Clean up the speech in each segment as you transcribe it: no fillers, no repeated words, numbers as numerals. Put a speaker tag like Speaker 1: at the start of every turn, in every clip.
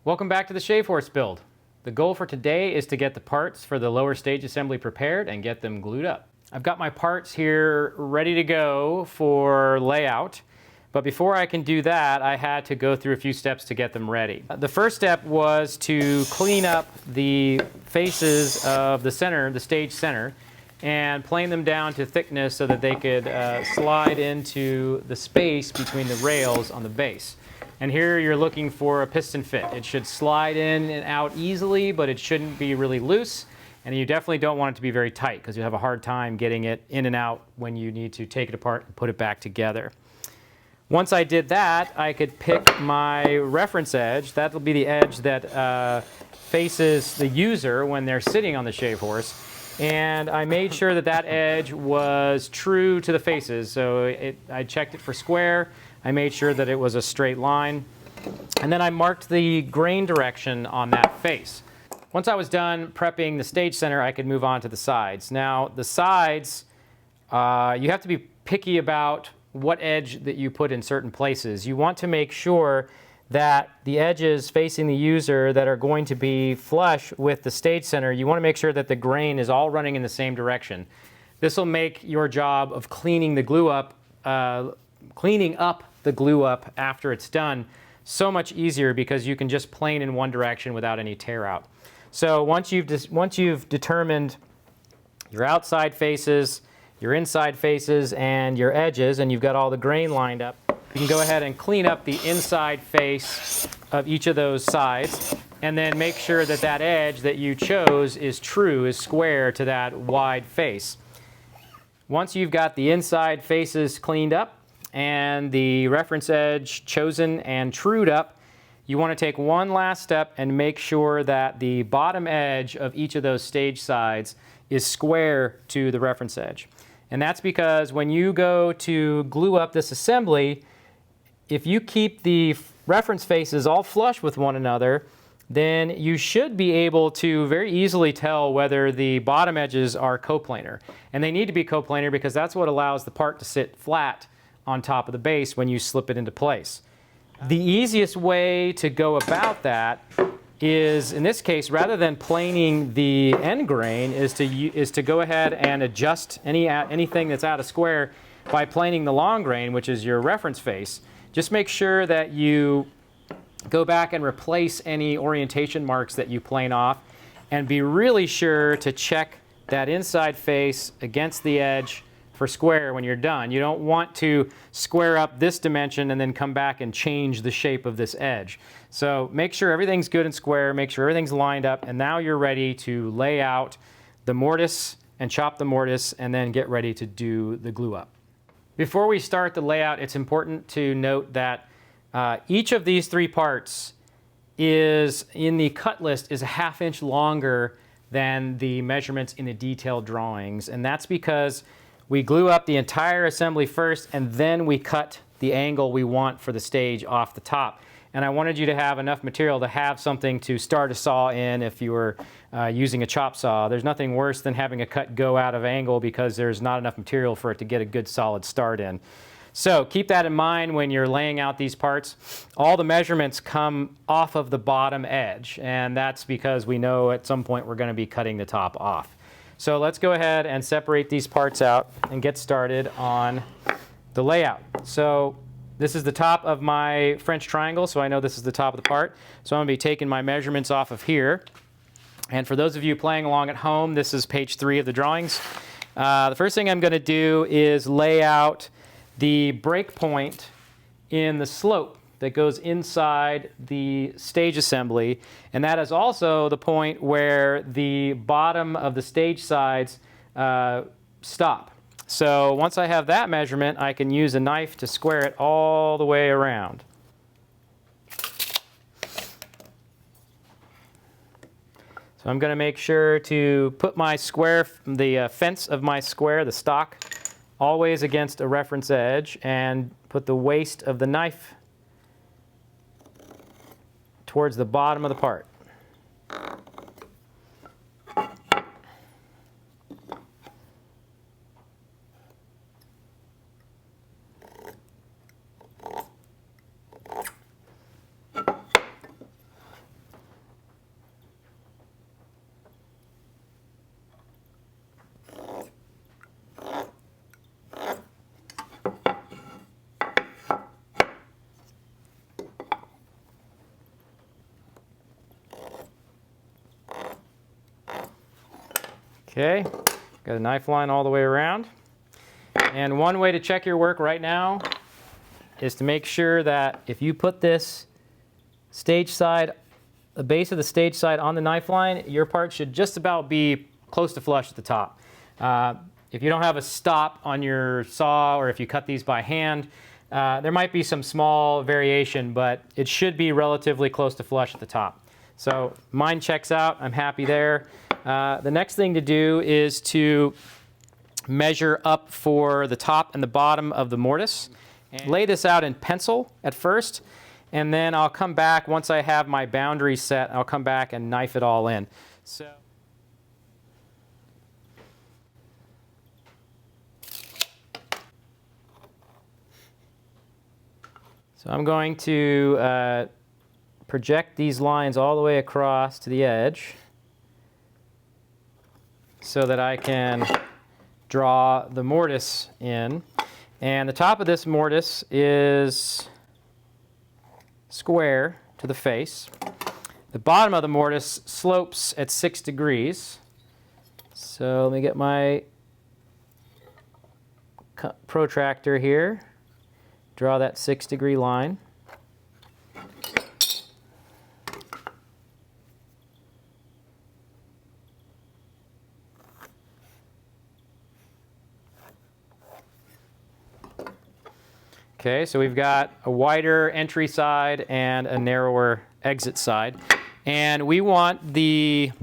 Speaker 1: Welcome back to the Shave Horse Build. The goal for today is to get the parts for the lower stage assembly prepared and get them glued up. I've got my parts here ready to go for layout, but before I can do that, I had to go through a few steps to get them ready. The first step was to clean up the faces of the center, the stage center, and plane them down to thickness so that they could slide into the space between the rails on the base. And here you're looking for a piston fit. It should slide in and out easily, but it shouldn't be really loose. And you definitely don't want it to be very tight because you have a hard time getting it in and out when you need to take it apart and put it back together. Once I did that, I could pick my reference edge. That'll be the edge that faces the user when they're sitting on the shave horse. And I made sure that that edge was true to the faces. So I checked it for square. I made sure that it was a straight line. And then I marked the grain direction on that face. Once I was done prepping the stage center, I could move on to the sides. Now, the sides, you have to be picky about what edge that you put in certain places. You want to make sure that the edges facing the user that are going to be flush with the stage center, you want to make sure that the grain is all running in the same direction. This will make your job of cleaning the glue up, cleaning up the glue up after it's done so much easier because you can just plane in one direction without any tear out. So once you've determined your outside faces, your inside faces, and your edges, and you've got all the grain lined up, you can go ahead and clean up the inside face of each of those sides, and then make sure that that edge that you chose is true, is square to that wide face. Once you've got the inside faces cleaned up and the reference edge chosen and trued up, you want to take one last step and make sure that the bottom edge of each of those stage sides is square to the reference edge. And that's because when you go to glue up this assembly, if you keep the reference faces all flush with one another, then you should be able to very easily tell whether the bottom edges are coplanar. And they need to be coplanar because that's what allows the part to sit flat on top of the base when you slip it into place. The easiest way to go about that is, in this case, rather than planing the end grain, is to go ahead and adjust anything that's out of square by planing the long grain, which is your reference face. Just make sure that you go back and replace any orientation marks that you plane off, and be really sure to check that inside face against the edge for square when you're done. You don't want to square up this dimension and then come back and change the shape of this edge. So make sure everything's good and square, make sure everything's lined up, and now you're ready to lay out the mortise and chop the mortise and then get ready to do the glue up. Before we start the layout, it's important to note that each of these three parts is, in the cut list, is a ½ inch longer than the measurements in the detailed drawings. And that's because we glue up the entire assembly first, and then we cut the angle we want for the stage off the top. And I wanted you to have enough material to have something to start a saw in if you were using a chop saw. There's nothing worse than having a cut go out of angle because there's not enough material for it to get a good solid start in. So keep that in mind when you're laying out these parts. All the measurements come off of the bottom edge, and that's because we know at some point we're going to be cutting the top off. So let's go ahead and separate these parts out and get started on the layout. So this is the top of my French triangle, so I know this is the top of the part. So I'm going to be taking my measurements off of here. And for those of you playing along at home, this is page 3 of the drawings. The first thing I'm going to do is lay out the break point in the slope that goes inside the stage assembly, and that is also the point where the bottom of the stage sides stop. So once I have that measurement, I can use a knife to square it all the way around. So I'm going to make sure to put my square, the fence of my square, the stock, always against a reference edge, and put the waste of the knife towards the bottom of the part. Okay, got a knife line all the way around. And one way to check your work right now is to make sure that if you put this stage side, the base of the stage side on the knife line, your part should just about be close to flush at the top. If you don't have a stop on your saw, or if you cut these by hand, there might be some small variation, but it should be relatively close to flush at the top. So mine checks out, I'm happy there. The next thing to do is to measure up for the top and the bottom of the mortise. And lay this out in pencil at first, and then I'll come back once I have my boundaries set. I'll come back and knife it all in. So I'm going to project these lines all the way across to the edge so that I can draw the mortise in. And the top of this mortise is square to the face. The bottom of the mortise slopes at 6 degrees. So let me get my protractor here, draw that 6-degree line. Okay, so we've got a wider entry side and a narrower exit side. And we want the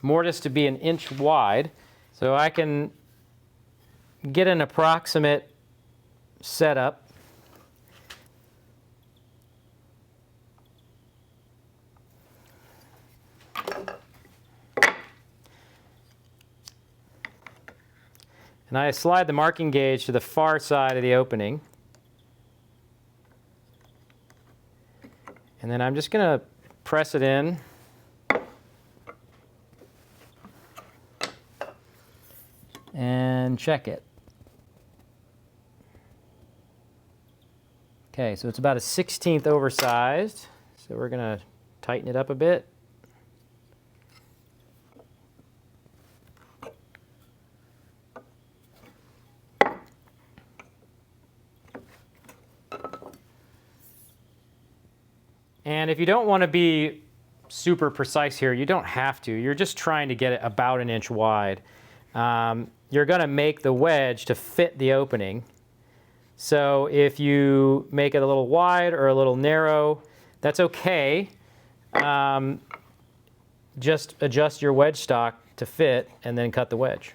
Speaker 1: mortise to be 1 inch wide, so I can get an approximate setup. And I slide the marking gauge to the far side of the opening. And then I'm just going to press it in. And check it. Okay, so it's about a 1/16 oversized. So we're going to tighten it up a bit. And if you don't want to be super precise here, you don't have to. You're just trying to get it about 1 inch wide. You're going to make the wedge to fit the opening. So if you make it a little wide or a little narrow, that's okay. Just adjust your wedge stock to fit and then cut the wedge.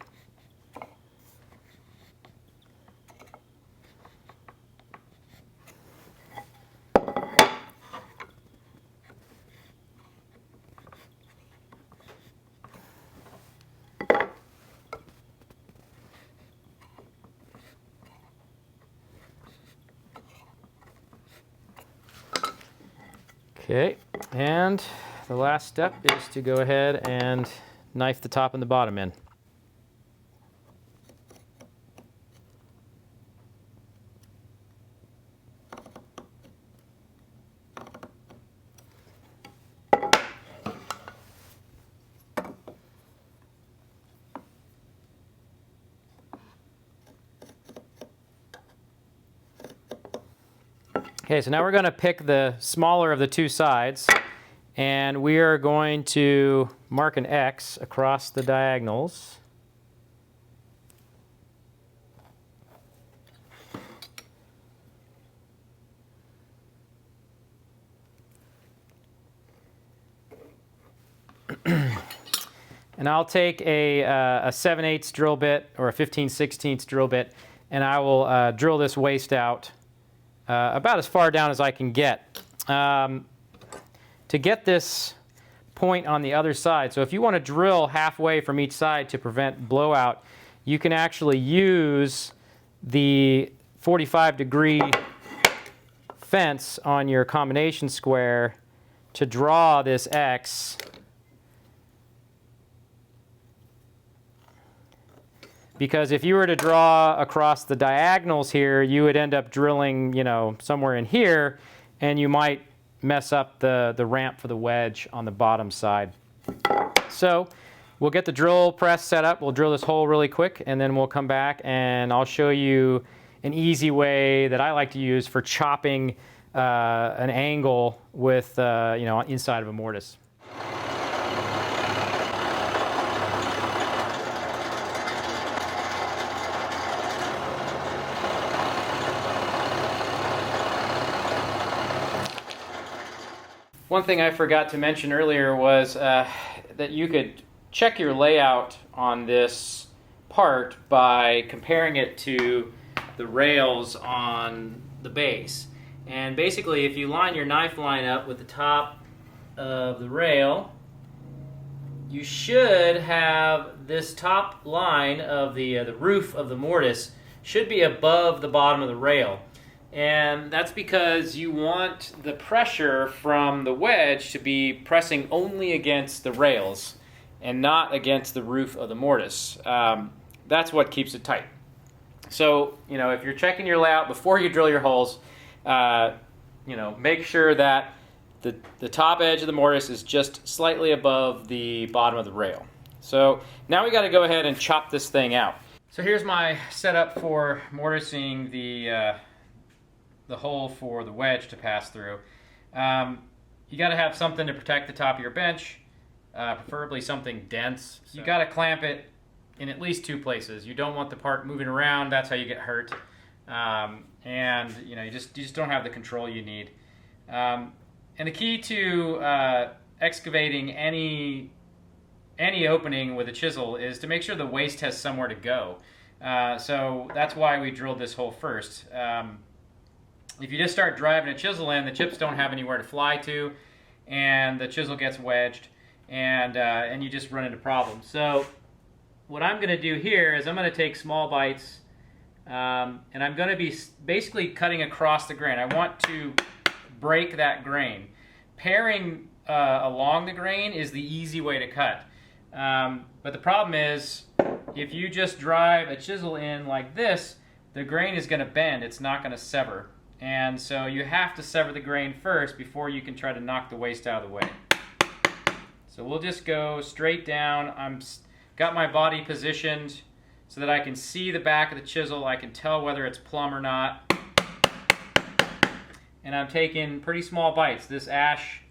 Speaker 1: Okay, and the last step is to go ahead and knife the top and the bottom in. Okay, so now we're going to pick the smaller of the two sides, and we are going to mark an X across the diagonals. And I'll take a 7/8 drill bit or a 15/16 drill bit, and I will drill this waist out about as far down as I can get. To get this point on the other side, so if you want to drill halfway from each side to prevent blowout, you can actually use the 45-degree fence on your combination square to draw this X. Because if you were to draw across the diagonals here, you would end up drilling, somewhere in here, and you might mess up the ramp for the wedge on the bottom side. So We'll get the drill press set up. We'll drill this hole really quick, and then we'll come back and I'll show you an easy way that I like to use for chopping an angle with, you know, inside of a mortise. One thing I forgot to mention earlier was that you could check your layout on this part by comparing it to the rails on the base. And basically, if you line your knife line up with the top of the rail, you should have this top line of the roof of the mortise should be above the bottom of the rail. And that's because you want the pressure from the wedge to be pressing only against the rails and not against the roof of the mortise. That's what keeps it tight. So, you know, if you're checking your layout before you drill your holes, you know, make sure that the top edge of the mortise is just slightly above the bottom of the rail. So now we got to go ahead and chop this thing out. So here's my setup for mortising the hole for the wedge to pass through. You got to have something to protect the top of your bench, preferably something dense. So you got to clamp it in at least 2 places. You don't want the part moving around. That's how you get hurt. And you know, you just don't have the control you need. And the key to excavating any opening with a chisel is to make sure the waste has somewhere to go. So that's why we drilled this hole first. If you just start driving a chisel in, the chips don't have anywhere to fly to, and the chisel gets wedged, and you just run into problems. So what I'm going to do here is I'm going to take small bites, and I'm going to be basically cutting across the grain. I want to break that grain. Paring along the grain is the easy way to cut. But the problem is, if you just drive a chisel in like this, the grain is going to bend. It's not going to sever. And so you have to sever the grain first before you can try to knock the waste out of the way. So we'll just go straight down. I'm got my body positioned so that I can see the back of the chisel. I can tell whether it's plumb or not. And I'm taking pretty small bites. This ash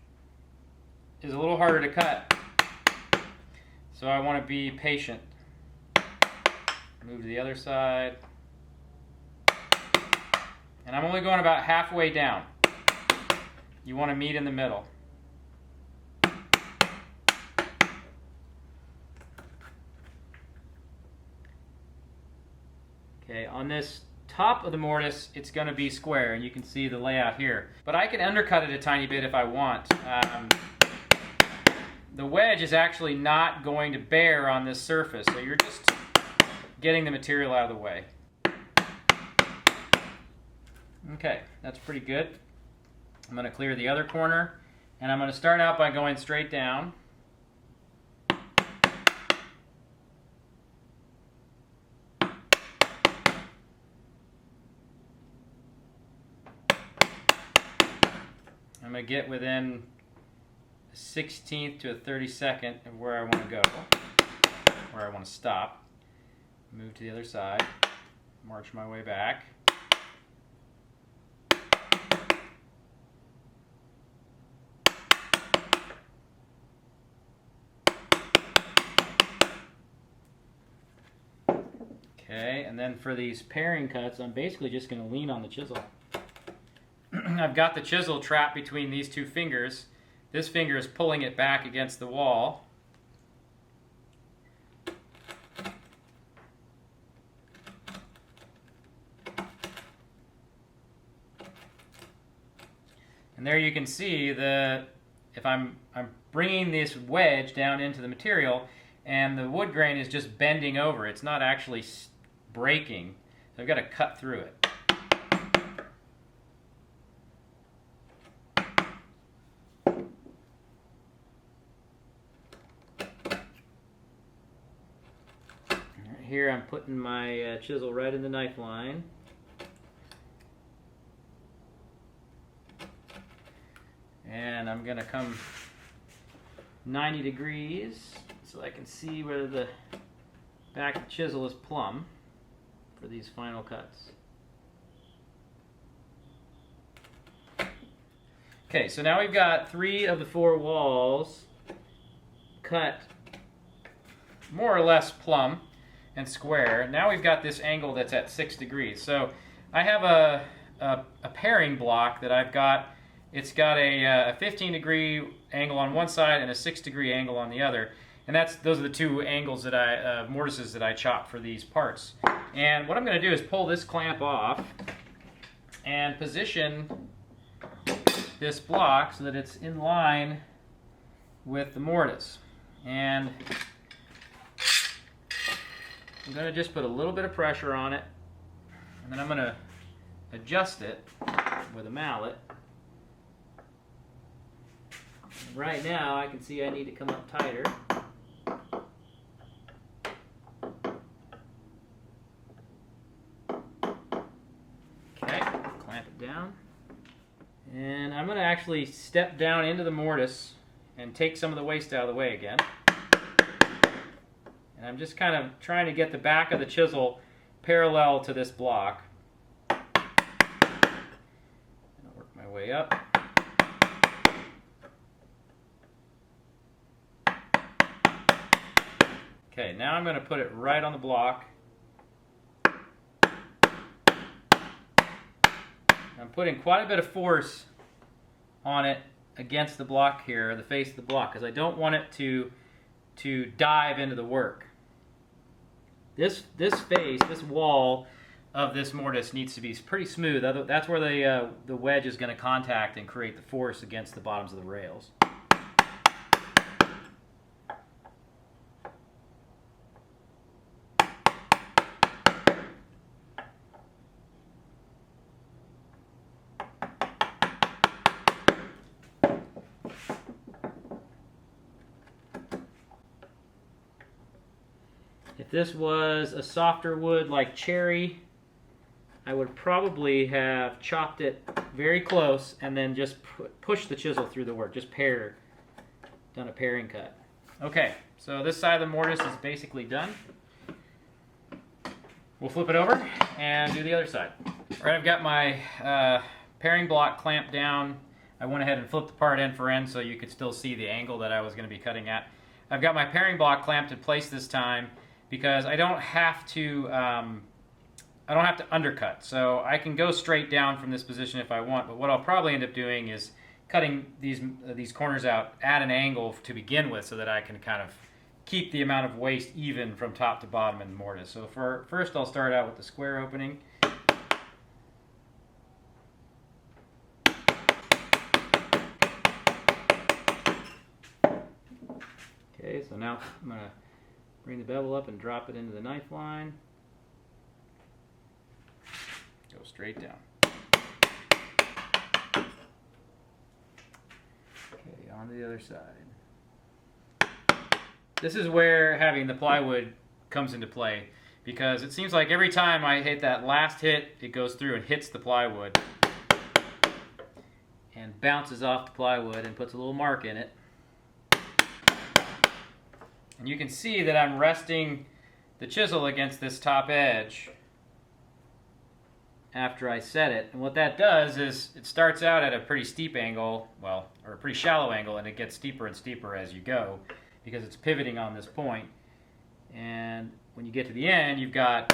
Speaker 1: is a little harder to cut, so I want to be patient. Move to the other side. And I'm only going about halfway down. You want to meet in the middle. Okay, on this top of the mortise, it's going to be square, and you can see the layout here. But I can undercut it a tiny bit if I want. The wedge is actually not going to bear on this surface, so you're just getting the material out of the way. Okay, that's pretty good. I'm going to clear the other corner, and I'm going to start out by going straight down. I'm going to get within a 16th to a 32nd of where I want to go, where I want to stop. Move to the other side, march my way back. Okay, and then for these paring cuts, I'm basically just going to lean on the chisel. I've got the chisel trapped between these 2 fingers. This finger is pulling it back against the wall. And there you can see if I'm bringing this wedge down into the material, and the wood grain is just bending over. It's not actually breaking. So I've got to cut through it. Here I'm putting my chisel right in the knife line. And I'm going to come 90 degrees so I can see whether the back of the chisel is plumb for these final cuts. Okay, so now we've got 3 of the 4 walls cut more or less plumb and square. Now we've got this angle that's at 6 degrees. So I have a paring block that I've got. It's got a 15-degree angle on one side and a 6-degree angle on the other. And those are the 2 angles that mortises that I chopped for these parts. And what I'm going to do is pull this clamp off and position this block so that it's in line with the mortise. And I'm going to just put a little bit of pressure on it, and then I'm going to adjust it with a mallet. Right now I can see I need to come up tighter. Okay, clamp it down. And I'm going to actually step down into the mortise and take some of the waste out of the way again. And I'm just kind of trying to get the back of the chisel parallel to this block. And I'll work my way up. Okay, now I'm going to put it right on the block. I'm putting quite a bit of force on it against the block here, the face of the block, because I don't want it to dive into the work. This face, this wall of this mortise needs to be pretty smooth. That's where the wedge is going to contact and create the force against the bottoms of the rails. If this was a softer wood like cherry, I would probably have chopped it very close and then just push the chisel through the work, just done a paring cut. Okay, so this side of the mortise is basically done. We'll flip it over and do the other side. All right, I've got my paring block clamped down. I went ahead and flipped the part end for end so you could still see the angle that I was going to be cutting at. I've got my paring block clamped in place this time because I don't have to undercut. So I can go straight down from this position if I want, but what I'll probably end up doing is cutting these corners out at an angle to begin with so that I can kind of keep the amount of waste even from top to bottom in the mortise. So first I'll start out with the square opening. Okay, so now I'm going to bring the bevel up and drop it into the knife line. Go straight down. Okay, on to the other side. This is where having the plywood comes into play, because it seems like every time I hit that last hit, it goes through and hits the plywood and bounces off the plywood and puts a little mark in it. And you can see that I'm resting the chisel against this top edge after I set it. And what that does is it starts out at a pretty steep angle, well, or a pretty shallow angle, and it gets steeper and steeper as you go because it's pivoting on this point. And when you get to the end, you've got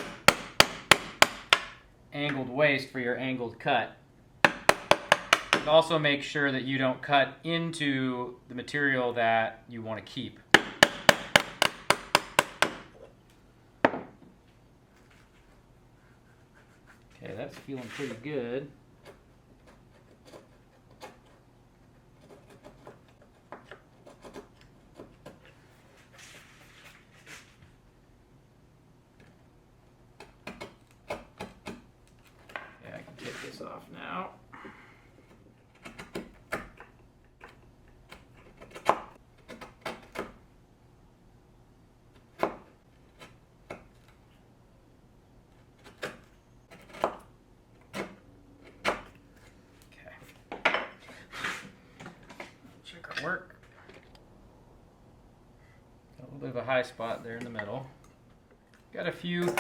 Speaker 1: angled waste for your angled cut. It also makes sure that you don't cut into the material that you want to keep. Okay, that's feeling pretty good. Okay, I can take this off now. Work. A little bit of a high spot there in the middle. Got a few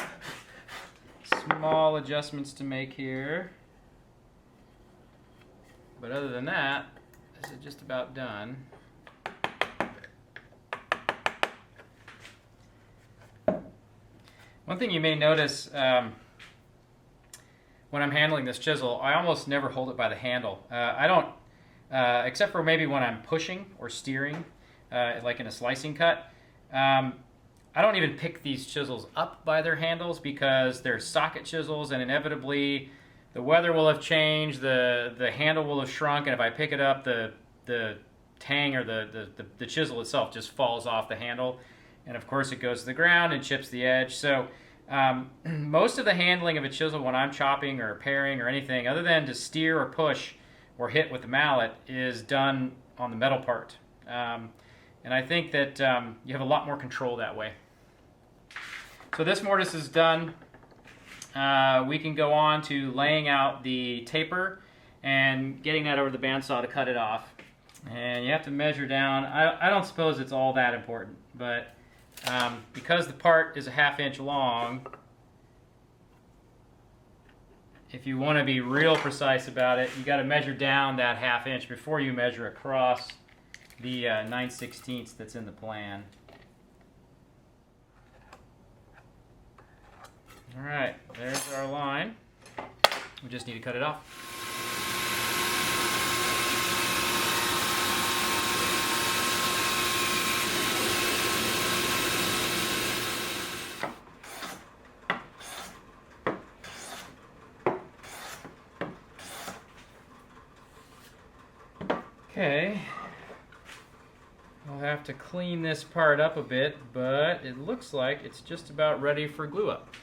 Speaker 1: small adjustments to make here. But other than that, this is just about done. One thing you may notice when I'm handling this chisel, I almost never hold it by the handle. I don't, except for maybe when I'm pushing or steering, like in a slicing cut. I don't even pick these chisels up by their handles because they're socket chisels, and inevitably the weather will have changed, the handle will have shrunk, and if I pick it up, the tang or the chisel itself just falls off the handle, and of course it goes to the ground and chips the edge. So most of the handling of a chisel when I'm chopping or paring or anything, other than to steer or push or hit with the mallet, is done on the metal part. And I think that you have a lot more control that way. So this mortise is done. We can go on to laying out the taper and getting that over the bandsaw to cut it off. And you have to measure down. I don't suppose it's all that important, but because the part is a 1/2 inch long, if you want to be real precise about it, you got to measure down that 1/2 inch before you measure across the 9/16 that's in the plan. All right, there's our line. We just need to cut it off. Okay, I'll have to clean this part up a bit, but it looks like it's just about ready for glue up.